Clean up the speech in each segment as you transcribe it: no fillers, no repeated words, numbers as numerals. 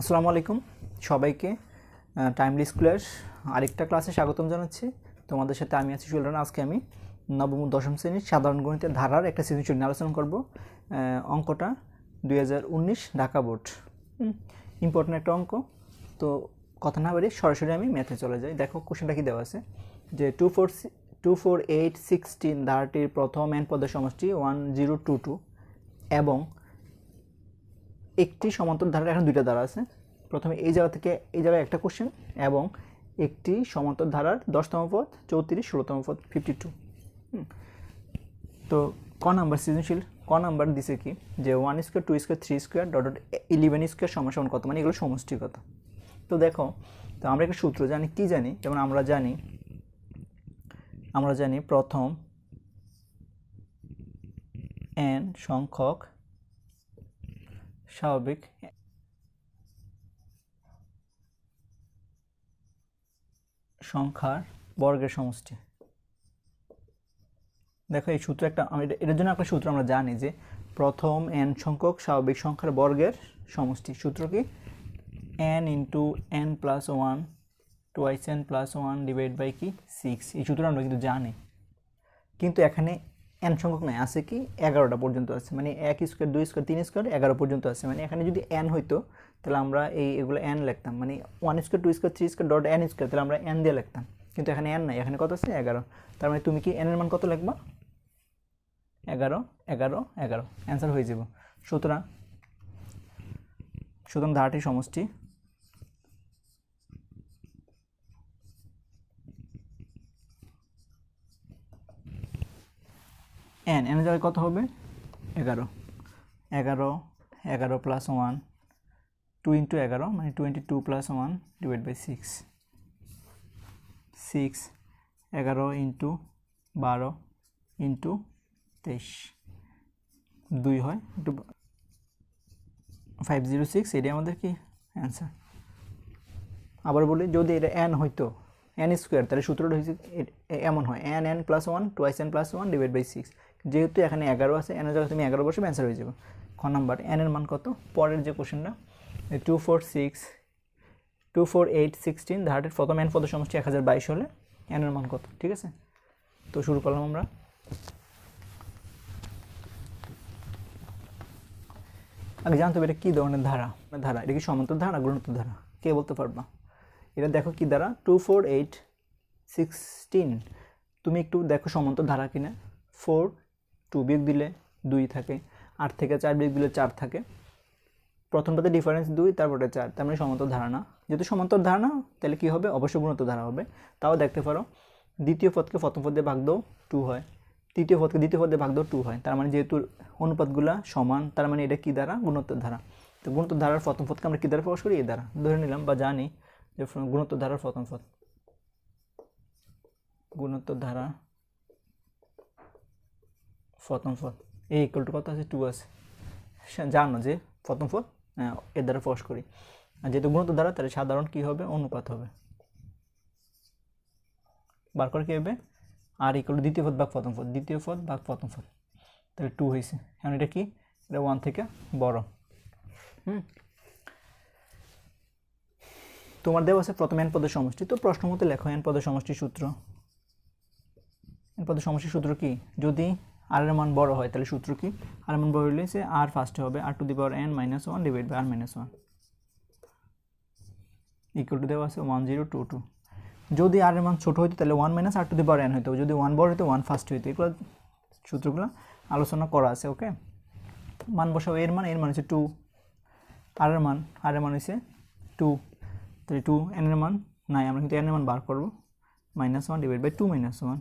আসসালামু আলাইকুম সবাইকে টাইমলি স্কুলের আরেকটা ক্লাসে স্বাগতম জানাচ্ছি। তোমাদের সাথে আমি আছি চিলড্রেন। আজকে আমি নবম ও দশম শ্রেণীর সাধারণ গণিতের ধারার একটা সৃজনশীল নিয়ে আলোচনা করব। অঙ্কটা 2019 ঢাকা বোর্ড, ইম্পর্টেন্ট একটা অঙ্ক। তো কথা না বেরিয়ে সরাসরি আমি ম্যাথে চলে যাই। দেখো কোশ্চেনটা কি দেওয়া আছে যে 24816 ধারাটির প্রথম n পদের সমষ্টি 1022 এবং একটি সমান্তর ধারার এখন দুইটা ধারা আছে। প্রথমে এই জায়গা থেকে এই জায়গায় একটা কোশ্চেন এবং একটি সমান্তর ধারার 10তম পদ 34, 16তম পদ 52। তো ক নাম্বার সৃজনশীল ক নাম্বার দিছে কি যে 1 square 2 square 3 square dot 11 square সমান কত, মানে এগুলো সমষ্টি কত। তো দেখো, তো আমরা একটা সূত্র জানি, কি জানি, যেমন আমরা জানি প্রথম n সংখ্যক স্বাভাবিক সংখ্যার বর্গের সমষ্টি। দেখো এই সূত্র একটা, এটার জন্য একটা সূত্র আমরা জানি যে প্রথম n সংখ্যক স্বাভাবিক সংখ্যার বর্গের সমষ্টি। সূত্র কি n into n plus 1 twice n plus 1 divide by কি 6। এই সূত্র আমরা কিন্তু জানি, কিন্তু এখানে n সংখ্যক নয়, আছে কি 11টা পর্যন্ত আছে, মানে 1 স্কোয়ার 2 স্কোয়ার 3 স্কোয়ার 11 পর্যন্ত আছে। মানে এখানে যদি n হইতো তাহলে আমরা এগুলো n লিখতাম, মানে 1 square 2 square 3 square dot n square, তাহলে আমরা n দিয়ে লিখতাম। কিন্তু এখানে n নাই, এখানে কত আছে 11। তার মানে তুমি কি n এর মান কত লিখবা 11 11 11, অ্যান্সার হয়ে যাব। সুতরাং ধারাটির সমষ্টি n এর জায়গায় কত হবে 11 11 11 প্লাস 1 2 ইন্টু 11 মানে 22 plus 1 divide by 6 6 11 into 12 into 23 2 হয়, 506, এটাই আমাদের কি অ্যান্সার। আবার বলি, যদি এটা n হইতো n স্কোয়ার, তাহলে সূত্রটা হয়েছে এমন হয় n plus 1 twice n plus 1 divide by 6। যেহেতু এখানে 11 আছে, n এর জায়গায় তুমি 11 বসে অ্যান্সার হয়ে যাবে। খ নাম্বার n এর মান কত। পরের যে কোশ্চেনটা 24816 ধারাটির প্রথম n পদের সমষ্টি 1022 হলে n এর মান কত। ঠিক আছে, তো শুরু করলাম আমরা। আগে জানতে হবে এটা কী ধরনের ধারা। এটা কি সমান্তর ধারা না গুণোত্তর ধারা, কে বলতে পারবা? এটা দেখো কি ধারা 24816, তুমি একটু দেখো সমান্তর ধারা কিনা। 4 2 বিয়োগ দিলে 2 থাকে, 8 থেকে 4 বিয়োগ দিলে 4 থাকে, প্রথমটাতে ডিফারেন্স 2, তারপরে 4, তার মানে সমান্তর ধারা না। যেহেতু সমান্তর ধারা না, তাহলে কী হবে, অবশ্যই গুণোত্তর ধারা হবে। তাও দেখতে পারো, দ্বিতীয় পদকে প্রথম পদ দিয়ে ভাগ দাও 2 হয়, তৃতীয় পদকে দ্বিতীয় পদ দিয়ে ভাগ দাও 2 হয়। তার মানে যেহেতু অনুপাতগুলো সমান, তার মানে এটা কী ধারা, গুণোত্তর ধারা। তো গুণোত্তর ধারার প্রথম পদকে আমরা কী দ্বারা প্রকাশ করি, এই দ্বারা ধরে নিলাম বা জানি যে গুণোত্তর ধারার প্রথম পদ, গুণোত্তর ধারা প্রথম পদ এই ইকুয়াল টু কত আছে 2 আছে, জানো যে প্রথম পদ এর দ্বারা প্রকাশ করি। আর যেহেতু গুণোত্তর ধারা, তাহলে সাধারণ কী হবে, অনুপাত হবে। বার করে কী হবে, আর ইকুয়াল টু দ্বিতীয় পদ ভাগ প্রথম পদ, দ্বিতীয় পদ ভাগ প্রথম পদ, তাহলে 2 হয়েছে। এখন এটা কি, এটা 1 থেকে বড়। তোমার দেওয়া আছে প্রথম n পদের সমষ্টি। তো প্রশ্ন মতে লেখো n পদের সমষ্টির সূত্র। n পদের সমষ্টির সূত্র কি, যদি r এর মান বড় হয় তাহলে সূত্র কি, r এর মান বড় হলে সে r ফার্স্টে হবে r to the power n minus 1 divide by r minus 1 equal to দেওয়া আছে 1022। যদি r এর মান ছোট হইতো তাহলে 1 minus r to the power n হইতো, যদি 1 বড় হইতো 1 ফার্স্ট হইতো। এগুলো সূত্রগুলো আলোচনা করা আছে। ওকে, মান বসাবো, এর মান হচ্ছে 2, r এর মান হচ্ছে 2, তাহলে 2, n এর মান নাই, আমরা কিন্তু n এর মান বার করবো, মাইনাস 1 ডিভাইড বাই 2 মাইনাস 1,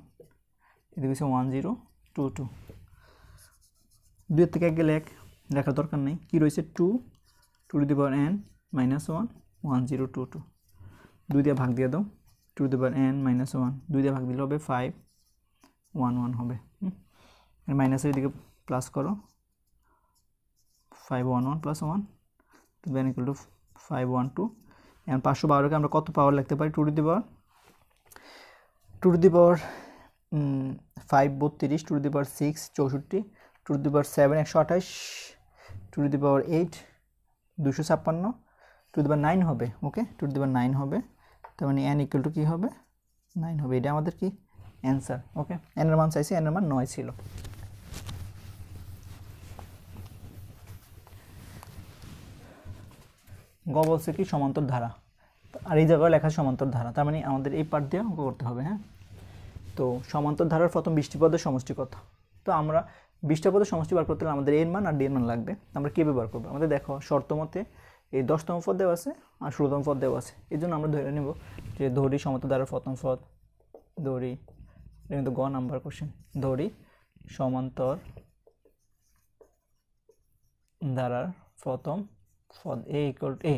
এদিকে হচ্ছে 1022। 2 থেকে 1 গেলে 1 লেখার দরকার নেই, কী রয়েছে 2 to the power n minus 1 1022, 2 দিয়ে ভাগ দিয়ে দাও, 2 to the power n minus 1 2 দিয়ে ভাগ দিলে হবে 511 হবে। মাইনাসের দিকে প্লাস করো, 511 প্লাস 1 দেন ইকুয়াল টু 512। এখন 512কে আমরা কত পাওয়ার লিখতে পারি, 2 to the power 5 32, 2 to the power 6 64, 2 to the power 7 128, 2 to the power 8 256, to the power 9 হবে, ওকে, টু দি পাওয়ার 9 হবে, তার মানে n ইকুয়াল টু কী হবে 9 হবে, এটা আমাদের কি অ্যান্সার। ওকে, n এর মান চাইছি, n এর মান 9 ছিল। গ বলছে কি সমান্তর ধারা, আর এই জায়গায় লেখা সমান্তর ধারা, তার মানে আমাদের এই পার্ট দিয়ে অঙ্ক করতে হবে। হ্যাঁ, তো সমান্তর ধারার প্রথম 20টি পদের সমষ্টি কত? তো আমরা 20টা পদের সমষ্টি বার করতে হলে আমাদের এর মান আর ডি এর মান লাগবে। আমরা কীভাবে বার করবো? আমাদের দেখো শর্ত মতে এই 10তম পদ দেওয়া আছে আর 16তম পদ দেওয়া আছে, এই জন্য আমরা ধরে নেব যে ধরি সমান্তর ধারার প্রথম পদ, ধরি, এটা কিন্তু গ নাম্বার কোশ্চেন, ধরি সমান্তর ধারার প্রথম পদ এ ইকুয়াল টু এ,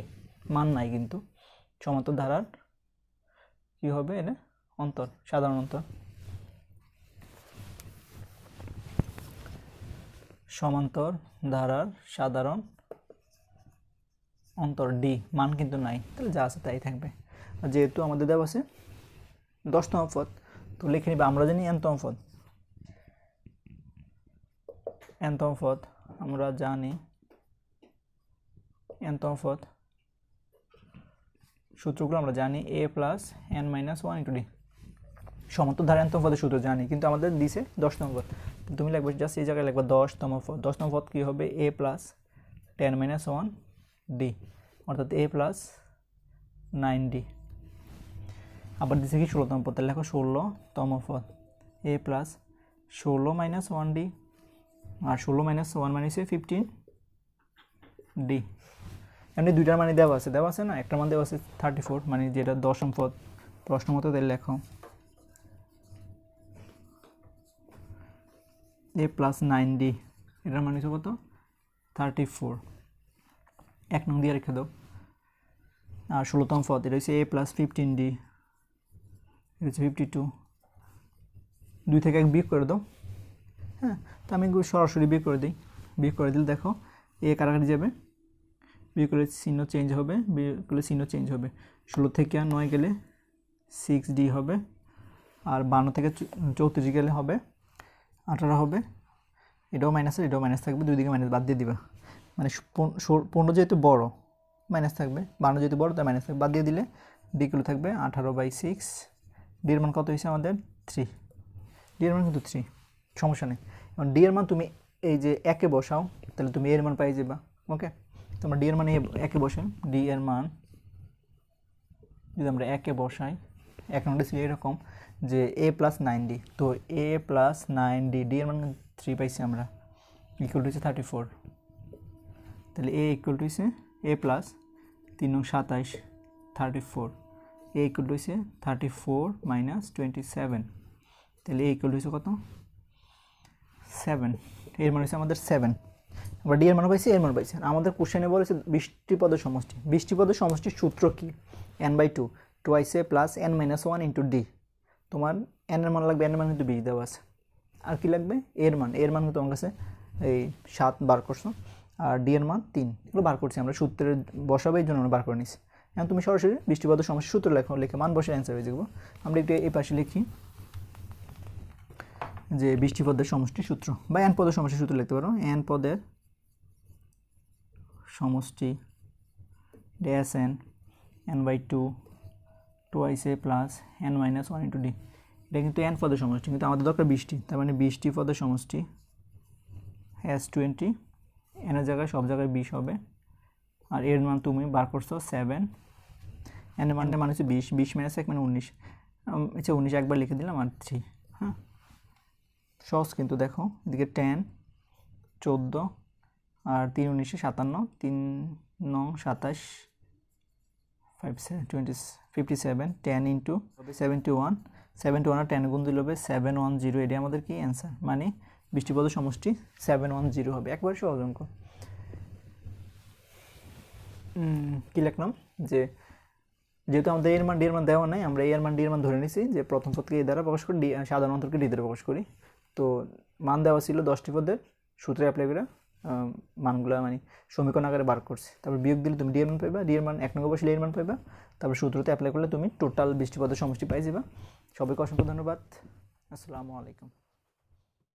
মান নাই কিন্তু সমান্তর ধারার কি হবে, এটা অন্তর, সাধারণ অন্তর, সমান্তর ধারার সাধারণ অন্তর ডি, মান কিন্তু নাই, তাহলে যা আছে তাই থাকবে। আর যেহেতু আমাদের দেওয়া আছে 10তম পদ, তো লিখে নিবে, আমরা জানি nতম পদ, nতম পদ আমরা জানি, nতম পদ সূত্রগুলো আমরা জানি a plus n minus 1 into D, সমান্তর ধারা nতম পদের সূত্র জানি, কিন্তু আমাদের দিছে 10তম পদ, তুমি লিখবে জাস্ট এই জায়গায় লিখবে 10তম পদ, 10তম পদ কী হবে a প্লাস 10 মাইনাস 1 ডি, অর্থাৎ a প্লাস 9d। আবার দিছে কি 16তম পদ, লেখো 16তম পদ a প্লাস 16 মাইনাস 1d, আর 16 মাইনাস 1 মানে হচ্ছে 15d। এমনি দুইটার মানে দেওয়া আছে না, একটা মান দেওয়া আছে 34, মানে যেটা 10ম পদ, প্রশ্ন মতো তাই লেখো a প্লাস 9d, এটার মানে হচ্ছে কত 34, 1 নং দিয়ে রেখে দাও। আর 16তম পদ এটা হচ্ছে a প্লাস 15d, এটা হচ্ছে 52, 2 থেকে 1 বিয়োগ করে দাও। হ্যাঁ, তো আমি সরাসরি বিয়োগ করে দিই, বিয়োগ করে দিলে দেখো এ কাটাকাটি যাবে, বিয়োগ করলে চিহ্ন চেঞ্জ হবে, বিয়োগ করলে চিহ্ন চেঞ্জ হবে, 16 থেকে 9 গেলে 6d হবে, আর 52 থেকে 34 গেলে হবে 18 হবে, এটাও মাইনাস, এটাও মাইনাস থাকবে, দুই দিকে মাইনাস বাদ দিয়ে দিবা, মানে 15 যেহেতু বড় মাইনাস থাকবে, 52 যেহেতু বড় তাই মাইনাস থাকবে, বাদ দিয়ে দিলে ডিগুলো থাকবে 18/6, ডি এর মান কত হয়েছে আমাদের 3, ডি এর মান কিন্তু 3, সমস্যা নেই। এখন ডি এর মান তুমি এই যে একে বসাও, তাহলে তুমি এর মান পাই যাবা। ওকে, তোমরা ডি এর মান একে বসাই, ডি এর মান যদি আমরা একে বসাই, এক নম্বরটা ছিল এরকম যে a প্লাস 9d, তো a প্লাস 9d, ডি এর মান 3 পাইছি আমরা, ইকুয়াল টু হচ্ছে 34, তাহলে a ইকুয়াল টু হচ্ছে a প্লাস 3 নং 27, 34, a ইকুয়াল টু হচ্ছে 34 মাইনাস 27, তাহলে a ইকুয়াল টু হচ্ছে কত 7, এর মান হচ্ছে আমাদের 7। আমরা ডি এর মান পাইছি, এর মান পাইছি, আর আমাদের কোশ্চেনে বলেছে 20টি পদের সমষ্টি, 20টি পদের সমষ্টির সূত্র কি n/2 twice a plus n minus 1 into D, তোমার n এর মান লাগবে, n এর মান কিন্তু 20 দেওয়া আছে, আর কি লাগবে এর মান, এর মান কিন্তু তোমার কাছে এই 7 বার করছো, আর ডি এর মান 3, এগুলো বার করছি আমরা, সূত্রের বসাবে এই জন্য আমরা বার করে নিচ্ছি। এখন তুমি সরাসরি 20টি পদের সমষ্টির সূত্র লেখো, লিখে মান বসে অ্যান্সার হয়ে যাবো। আমরা একটু এই পাশে লিখি যে 20টি পদের সমষ্টির সূত্র, বা n পদের সমষ্টির সূত্র লিখতে পারো, n পদের সমষ্টি dash n n/2 twice a plus n minus 1 into D, এটা কিন্তু n পদের সমষ্টি, কিন্তু আমাদের দরকার 20টি, তার মানে 20টি পদের সমষ্টি হ্যাশ 20, n এর জায়গায় সব জায়গায় 20 হবে, আর এর মান তুমি বার করছো 7, n এর মানটা মানে হচ্ছে 20, 20 মাইনাস 1 মানে 19, আচ্ছা 19 একবার লিখে দিলাম, আর 3। হ্যাঁ, সহজ কিন্তু, দেখো এদিকে 10 14 আর 3 19 57, 3 9 27, 57, 10 ইন্টু 71, 71 আর 10 গুণ দিলে হবে 710, এটি আমাদের কি অ্যান্সার, মানে 20টি পদের সমষ্টি 710 হবে, একবার সহজ অঙ্ক। কী লিখলাম যে যেহেতু আমাদের এর মান ডি এর মান দেওয়া নাই, আমরা এর মান ডি এর মান ধরে নিছি যে প্রথম পদকে এ দ্বারা প্রকাশ করি, সাধারণ অন্তরকে ডি দ্বারা প্রকাশ করি, তো মান দেওয়া ছিল 10টি পদের, সূত্রে অ্যাপ্লাই করে মানগুলো মানে সমীকরণ আকারে বার করছে, তারপর বিয়োগ দিলে তুমি ডি এর মান পাইবা, ডি এর মান 1 নম্বর বসলে এর মান পাইবা, তারপর সূত্রতে অ্যাপ্লাই করলে তুমি টোটাল 20টি পদের সমষ্টি পাই যাবা। সবাইকে অসংখ্য ধন্যবাদ, আসসালামু আলাইকুম।